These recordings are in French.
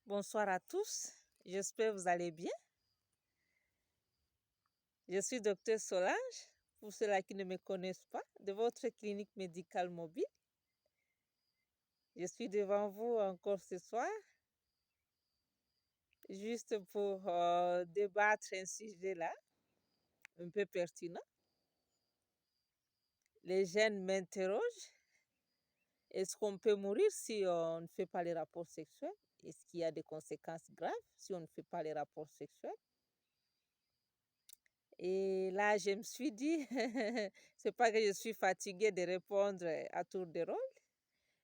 Bonsoir à tous, j'espère que vous allez bien. Je suis docteur Solange, pour ceux-là qui ne me connaissent pas, de votre clinique médicale mobile. Je suis devant vous encore ce soir, juste pour débattre un sujet là, un peu pertinent. Les jeunes m'interrogent, est-ce qu'on peut mourir si on ne fait pas les rapports sexuels? Est-ce qu'il y a des conséquences graves si on ne fait pas les rapports sexuels? Et là, je me suis dit, c'est pas que je suis fatiguée de répondre à tour de rôle,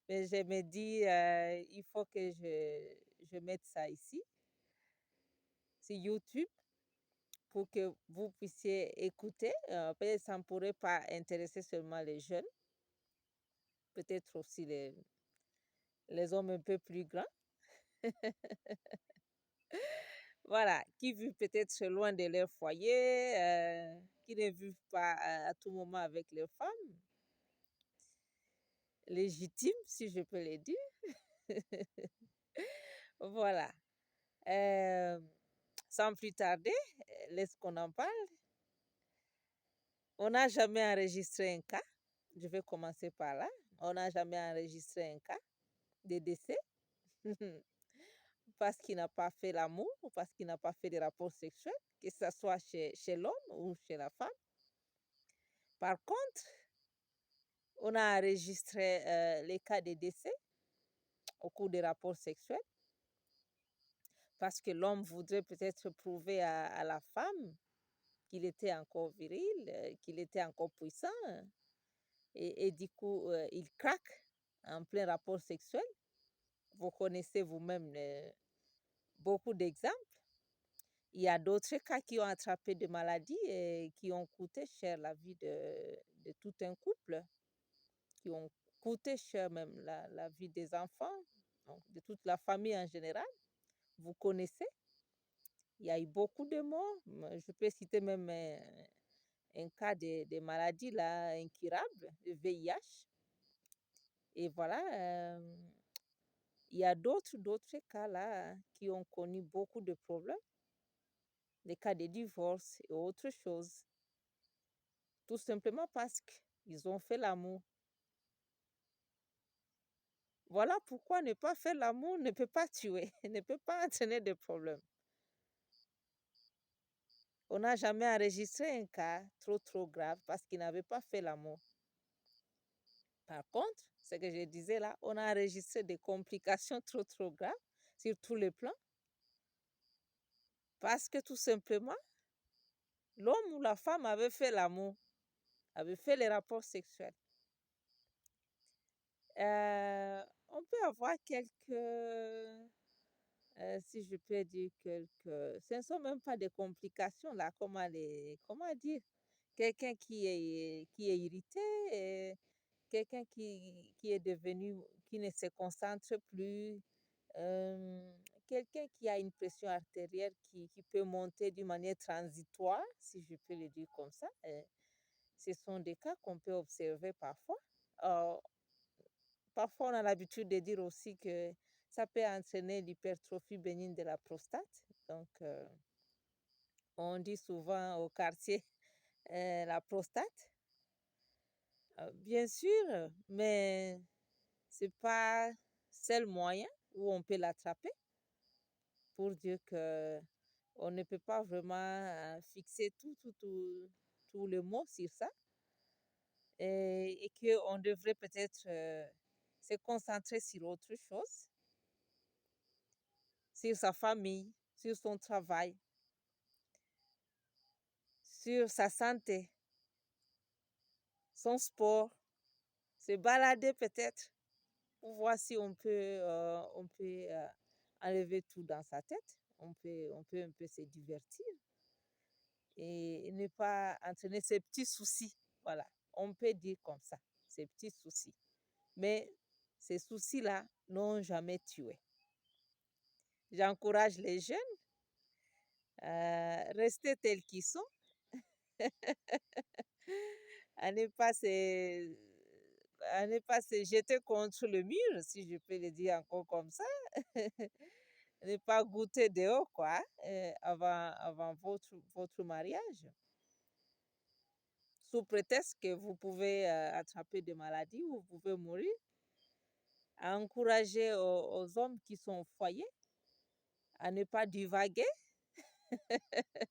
mais je me dis, il faut que je mette ça ici, sur YouTube, pour que vous puissiez écouter. Peut-être ça ne pourrait pas intéresser seulement les jeunes, peut-être aussi les hommes un peu plus grands. Voilà, qui vivent peut-être loin de leur foyer, qui ne vivent pas à tout moment avec leurs femmes, légitimes, si je peux le dire. Voilà. Euh, Sans plus tarder, laisse qu'on en parle. On n'a jamais enregistré un cas. Je vais commencer par là. On n'a jamais enregistré un cas de décès parce qu'il n'a pas fait l'amour ou parce qu'il n'a pas fait des rapports sexuels, que ce soit chez l'homme ou chez la femme. Par contre, on a enregistré les cas de décès au cours des rapports sexuels parce que l'homme voudrait peut-être prouver à la femme qu'il était encore viril, qu'il était encore puissant. Et du coup, il craque en plein rapport sexuel. Vous connaissez vous-même beaucoup d'exemples. Il y a d'autres cas qui ont attrapé des maladies et qui ont coûté cher la vie de tout un couple, qui ont coûté cher même la vie des enfants, donc de toute la famille en général. Vous connaissez, il y a eu beaucoup de morts. Je peux citer même un cas de maladie là, incurable, le VIH. Et voilà, il y a d'autres cas là qui ont connu beaucoup de problèmes, des cas de divorce et autre chose, tout simplement parce qu'ils ont fait l'amour. Voilà pourquoi ne pas faire l'amour ne peut pas tuer, ne peut pas entraîner de problèmes. On n'a jamais enregistré un cas trop grave parce qu'il n'avait pas fait l'amour. Par contre, ce que je disais là, on a enregistré des complications trop graves sur tous les plans parce que tout simplement, l'homme ou la femme avait fait l'amour, avait fait les rapports sexuels. On peut avoir si je peux dire ce ne sont même pas des complications là, comment dire, quelqu'un qui est irrité, quelqu'un qui est devenu, qui ne se concentre plus, euh, quelqu'un qui a une pression artérielle qui peut monter d'une manière transitoire, si je peux le dire comme ça. Ce sont des cas qu'on peut observer parfois. Euh, Parfois, on a l'habitude de dire aussi que ça peut entraîner l'hypertrophie bénigne de la prostate. Donc, on dit souvent au quartier la prostate. Bien sûr, mais ce n'est pas le seul moyen où on peut l'attraper pour dire que on ne peut pas vraiment fixer tout le mot sur ça et qu'on devrait peut-être se concentrer sur autre chose, sur sa famille, sur son travail, sur sa santé, son sport, se balader peut-être pour voir si on peut enlever tout dans sa tête. On peut un peu se divertir et ne pas entraîner ces petits soucis. Voilà, on peut dire comme ça, ces petits soucis. Mais ces soucis-là n'ont jamais tué. J'encourage les jeunes à rester tels qu'ils sont, à ne pas se, à ne pas se jeter contre le mur, si je peux le dire encore comme ça, ne pas goûter dehors, quoi, avant votre mariage. Sous prétexte que vous pouvez attraper des maladies ou vous pouvez mourir, à encourager aux hommes qui sont au foyer à ne pas divaguer.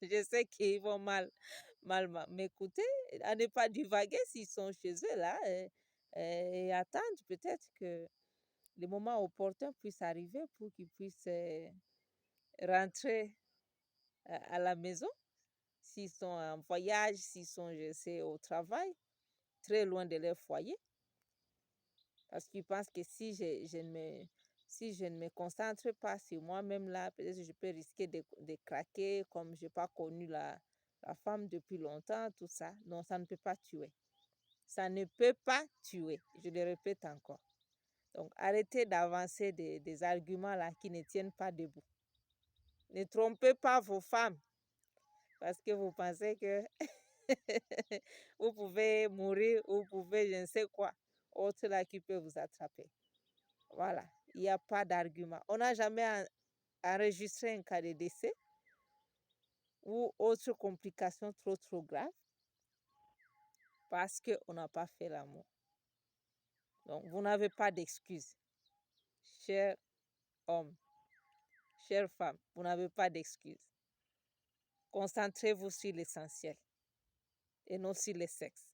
Je sais qu'ils vont m'écouter, à ne pas divaguer s'ils sont chez eux là et attendre peut-être que le moment opportun puisse arriver pour qu'ils puissent rentrer à la maison. S'ils sont en voyage, s'ils sont, je sais, au travail, très loin de leur foyer. Parce qu'ils pensent que si je ne me concentre pas sur moi-même là, peut-être que je peux risquer de craquer comme je n'ai pas connu la femme depuis longtemps, tout ça. Non, ça ne peut pas tuer. Ça ne peut pas tuer. Je le répète encore. Donc, arrêtez d'avancer des arguments là qui ne tiennent pas debout. Ne trompez pas vos femmes parce que vous pensez que vous pouvez mourir ou vous pouvez je ne sais quoi autre là qui peut vous attraper. Voilà, il n'y a pas d'argument. On n'a jamais enregistré un cas de décès ou autre complication trop grave parce qu'on n'a pas fait l'amour. Donc, vous n'avez pas d'excuses. Chers hommes, chères femmes, vous n'avez pas d'excuses. Concentrez-vous sur l'essentiel et non sur le sexe.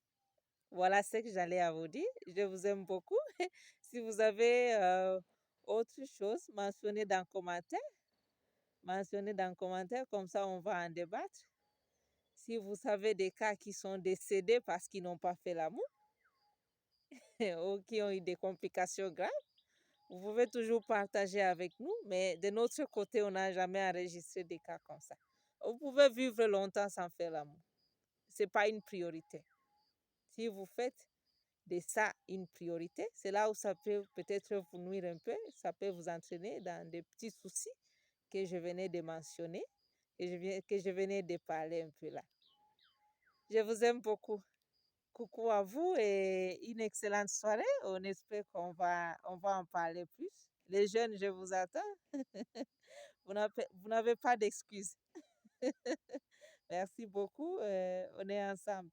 Voilà ce que j'allais à vous dire. Je vous aime beaucoup. Si vous avez autre chose, mentionnez dans le commentaire. Mentionnez dans le commentaire, comme ça on va en débattre. Si vous savez des cas qui sont décédés parce qu'ils n'ont pas fait l'amour ou qui ont eu des complications graves, vous pouvez toujours partager avec nous, mais de notre côté, on n'a jamais enregistré des cas comme ça. Vous pouvez vivre longtemps sans faire l'amour. Ce n'est pas une priorité. Si vous faites de ça une priorité, c'est là où ça peut peut-être vous nuire un peu, ça peut vous entraîner dans des petits soucis que je venais de mentionner, que je venais de parler un peu là. Je vous aime beaucoup. Coucou à vous et une excellente soirée. On espère on va en parler plus. Les jeunes, je vous attends. Vous n'avez pas d'excuses. Merci beaucoup. On est ensemble.